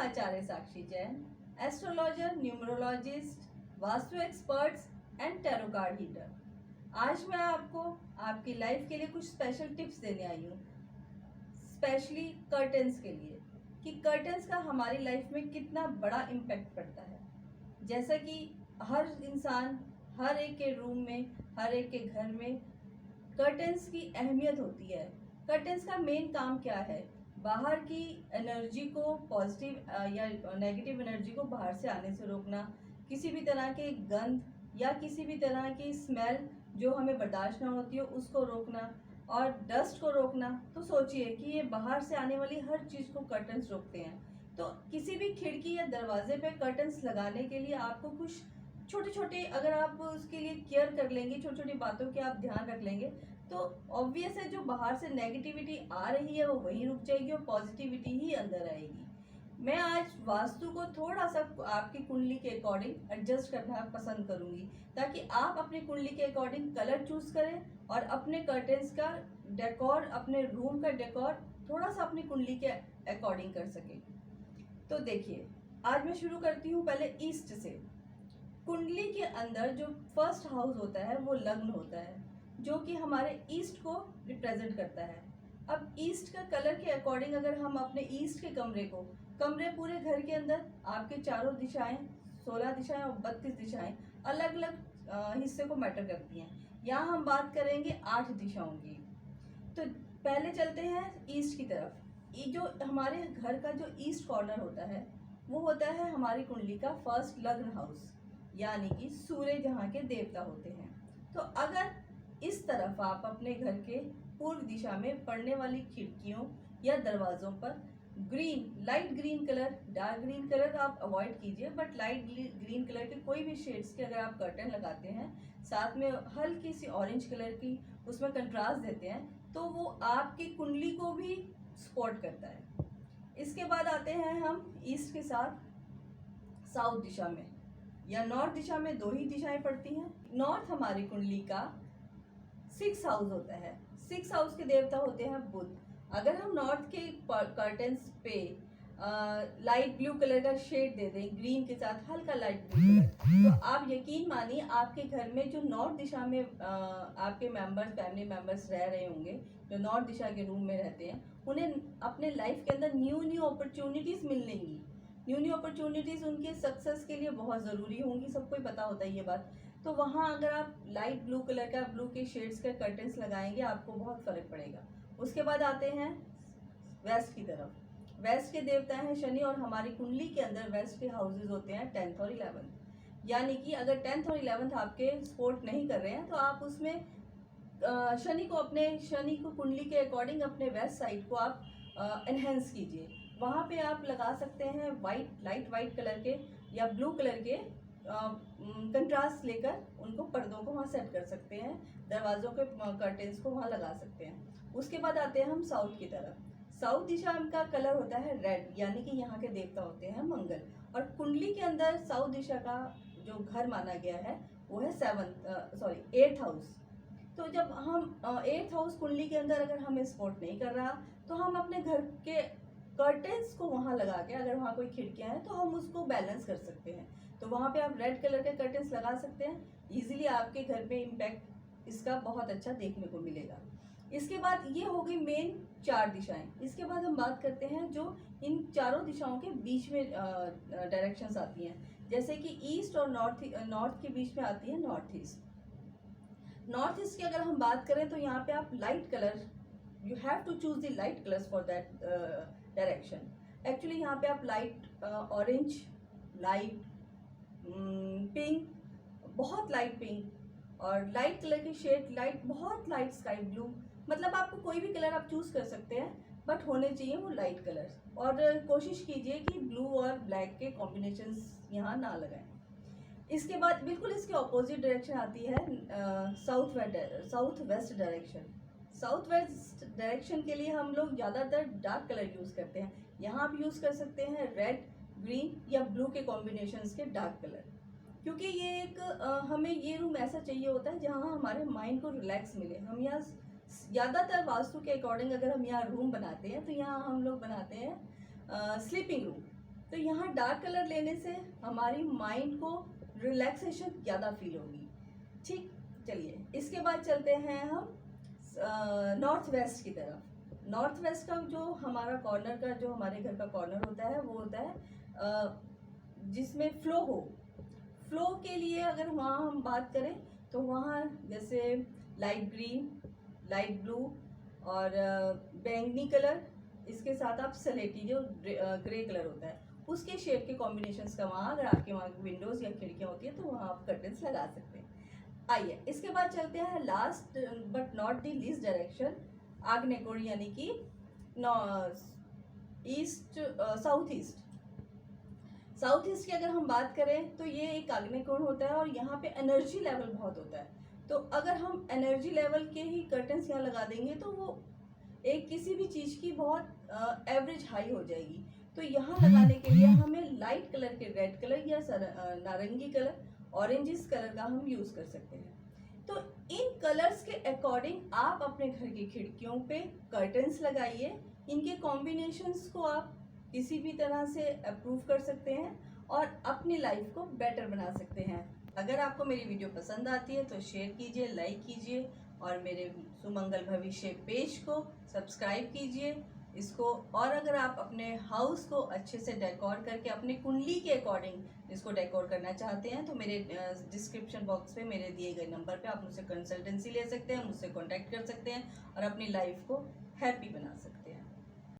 Acharya Sakshi Jain, astrologer, numerologist, vastu experts and tarot card reader. आज मैं आपको आपकी लाइफ के लिए कुछ स्पेशल टिप्स देने आई हूँ, स्पेशली कर्टन्स के लिए, कि कर्टन्स का हमारी लाइफ में कितना बड़ा इम्पैक्ट पड़ता है। जैसा कि हर इंसान, हर एक के रूम में, हर एक के घर में कर्टन्स की अहमियत होती है। कर्टन्स का मेन काम क्या है? बाहर की एनर्जी को, पॉजिटिव या नेगेटिव एनर्जी को बाहर से आने से रोकना, किसी भी तरह के गंध या किसी भी तरह की स्मेल जो हमें बर्दाश्त ना होती हो उसको रोकना और डस्ट को रोकना। तो सोचिए कि ये बाहर से आने वाली हर चीज़ को कर्टन्स रोकते हैं। तो किसी भी खिड़की या दरवाजे पे कर्टन्स लगाने के लिए आपको कुछ छोटे छोटे, अगर आप उसके लिए केयर कर लेंगे, छोटी छोटी बातों के आप ध्यान रख लेंगे, तो ऑब्वियस है जो बाहर से नेगेटिविटी आ रही है वो वहीं रुक जाएगी और पॉजिटिविटी ही अंदर आएगी। मैं आज वास्तु को थोड़ा सा आपकी कुंडली के अकॉर्डिंग एडजस्ट करना पसंद करूंगी, ताकि आप अपनी कुंडली के अकॉर्डिंग कलर चूज करें और अपने कर्टेन्स का डेकोर, अपने रूम का डेकोर थोड़ा सा अपनी कुंडली के अकॉर्डिंग कर सकें। तो देखिए, आज मैं शुरू करती हूँ पहले ईस्ट से। कुंडली के अंदर जो फर्स्ट हाउस होता है वो लग्न होता है, जो कि हमारे ईस्ट को रिप्रेजेंट करता है। अब ईस्ट का कलर के अकॉर्डिंग अगर हम अपने ईस्ट के कमरे पूरे घर के अंदर, आपके चारों दिशाएं, 16 दिशाएं और 32 दिशाएं अलग अलग हिस्से को मैटर करती हैं। यहाँ हम बात करेंगे 8 दिशाओं की। तो पहले चलते हैं ईस्ट की तरफ। ये जो हमारे घर का जो ईस्ट कॉर्नर होता है वो होता है हमारी कुंडली का फर्स्ट लग्न हाउस, यानी कि सूर्य जहाँ के देवता होते हैं। तो अगर इस तरफ आप अपने घर के पूर्व दिशा में पड़ने वाली खिड़कियों या दरवाजों पर green, light green colour, dark green colour आप अवॉइड कीजिए, बट लाइट ग्रीन कलर के कोई भी शेड्स के अगर आप कर्टन लगाते हैं, साथ में हल्की सी ऑरेंज कलर की उसमें कंट्रास्ट देते हैं, तो वो आपकी कुंडली को भी सपोर्ट करता है। इसके बाद आते हैं हम ईस्ट के साथ साउथ दिशा में या नॉर्थ दिशा में। 2 ही दिशाएं पड़ती हैं। नॉर्थ हमारी कुंडली का 6 हाउस होता है। 6 हाउस के देवता होते हैं बुध। अगर हम नॉर्थ के कर्टन्स पे लाइट ब्लू कलर का शेड दे दें, ग्रीन के साथ हल्का लाइट ब्लू कलर, तो आप यकीन मानिए आपके घर में जो नॉर्थ दिशा में आपके मेंबर्स, फैमिली मेंबर्स रह रहे होंगे, जो नॉर्थ दिशा के रूम में रहते हैं, उन्हें अपने लाइफ के अंदर न्यू अपॉर्चुनिटीज मिलेंगी। न्यू अपॉर्चुनिटीज उनके सक्सेस के लिए बहुत ज़रूरी होंगी, सबको ही पता होता है ये बात। तो वहाँ अगर आप लाइट ब्लू कलर का, ब्लू के शेड्स के कर्टन्स लगाएंगे, आपको बहुत फ़र्क पड़ेगा। उसके बाद आते हैं वेस्ट की तरफ। वेस्ट के देवता हैं शनि, और हमारी कुंडली के अंदर वेस्ट के हाउसेज होते हैं 10th और 11th। यानी कि अगर 10th और 11th आपके सपोर्ट नहीं कर रहे हैं तो आप उसमें शनि को कुंडली के अकॉर्डिंग अपने वेस्ट साइड को आप एनहेंस कीजिए। वहाँ पे आप लगा सकते हैं लाइट वाइट कलर के या ब्लू कलर के कंट्रास्ट लेकर उनको, पर्दों को वहाँ सेट कर सकते हैं, दरवाजों के कर्टेन्स को वहाँ लगा सकते हैं। उसके बाद आते हैं हम साउथ की तरफ। साउथ दिशा का कलर होता है रेड, यानी कि यहाँ के देवता होते हैं मंगल, और कुंडली के अंदर साउथ दिशा का जो घर माना गया है वो है 8th हाउस। तो जब हम 8th हाउस कुंडली के अंदर अगर हमें सपोर्ट नहीं कर रहा, तो हम अपने घर के कर्टेन्स को वहाँ लगा के, अगर वहाँ कोई खिड़कियाँ हैं तो हम उसको बैलेंस कर सकते हैं। तो वहाँ पे आप रेड कलर के कर्टेन्स लगा सकते हैं। इजीली आपके घर पे इम्पैक्ट इसका बहुत अच्छा देखने को मिलेगा। इसके बाद ये हो गई मेन 4 दिशाएं। इसके बाद हम बात करते हैं जो इन चारों दिशाओं के बीच में डायरेक्शंस आती हैं, जैसे कि ईस्ट और नॉर्थ के बीच में आती है नॉर्थ ईस्ट। नॉर्थ ईस्ट की अगर हम बात करें तो यहाँ पे आप light colour, you have to choose the light colours for that direction. Actually यहाँ पे आप लाइट ऑरेंज, लाइट पिंक, बहुत लाइट पिंक और लाइट कलर की शेड, बहुत लाइट स्काई ब्लू, मतलब आपको कोई भी कलर आप चूज कर सकते हैं, बट होने चाहिए वो लाइट कलर्स। और कोशिश कीजिए कि ब्लू और ब्लैक के कॉम्बिनेशंस यहाँ ना लगाएं। इसके बाद बिल्कुल इसके ऑपोजिट डायरेक्शन आती है south west direction. South west direction के लिए हम लोग ज़्यादातर डार्क कलर यूज़ करते हैं। यहाँ आप यूज़ कर सकते हैं रेड, ग्रीन या ब्लू के कॉम्बिनेशंस के डार्क कलर, क्योंकि ये एक हमें ये रूम ऐसा चाहिए होता है जहाँ हमारे माइंड को रिलैक्स मिले। हम यहाँ ज़्यादातर वास्तु के अकॉर्डिंग अगर हम यहाँ रूम बनाते हैं तो यहाँ हम लोग बनाते हैं स्लीपिंग रूम। तो यहाँ डार्क कलर लेने से हमारी माइंड को रिलैक्सेशन ज़्यादा फील होगी। ठीक, चलिए इसके बाद चलते हैं हम नॉर्थ वेस्ट की तरफ। नॉर्थ वेस्ट का जो हमारा कॉर्नर का जो हमारे घर का कॉर्नर होता है वो होता है जिसमें फ्लो हो। फ्लो के लिए अगर वहाँ हम बात करें तो वहाँ जैसे लाइट ग्रीन, लाइट ब्लू और बैंगनी कलर, इसके साथ आप सलेटी जो ग्रे कलर होता है उसके शेड के कॉम्बिनेशंस का वहाँ अगर आपके वहाँ विंडोज़ या खिड़कियाँ होती है तो वहाँ आप कर्टन्स लगा सकते हैं। आइए इसके बाद चलते हैं last but not the least direction, आग्नेय कोण यानी कि east south east. South east की अगर हम बात करें तो ये एक आग्नेय कोण होता है और यहाँ पे एनर्जी लेवल बहुत होता है। तो अगर हम एनर्जी लेवल के ही कर्टन्स यहाँ लगा देंगे तो वो एक किसी भी चीज़ की बहुत एवरेज हाई हो जाएगी। तो यहाँ लगाने के लिए हमें लाइट कलर के रेड कलर या नारंगी कलर, ऑरेंजिस कलर का हम यूज़ कर सकते हैं। तो इन कलर्स के अकॉर्डिंग आप अपने घर की खिड़कियों पे कर्टन्स लगाइए। इनके कॉम्बिनेशंस को आप किसी भी तरह से अप्रूव कर सकते हैं और अपनी लाइफ को बेटर बना सकते हैं। अगर आपको मेरी वीडियो पसंद आती है तो शेयर कीजिए, लाइक कीजिए और मेरे सुमंगल भविष्य पेज को सब्सक्राइब कीजिए इसको। और अगर आप अपने हाउस को अच्छे से डेकोर करके अपनी कुंडली के अकॉर्डिंग इसको डेकोर करना चाहते हैं तो मेरे डिस्क्रिप्शन बॉक्स पे मेरे दिए गए नंबर पे आप मुझसे कंसल्टेंसी ले सकते हैं, मुझसे कॉन्टैक्ट कर सकते हैं और अपनी लाइफ को हैप्पी बना सकते हैं।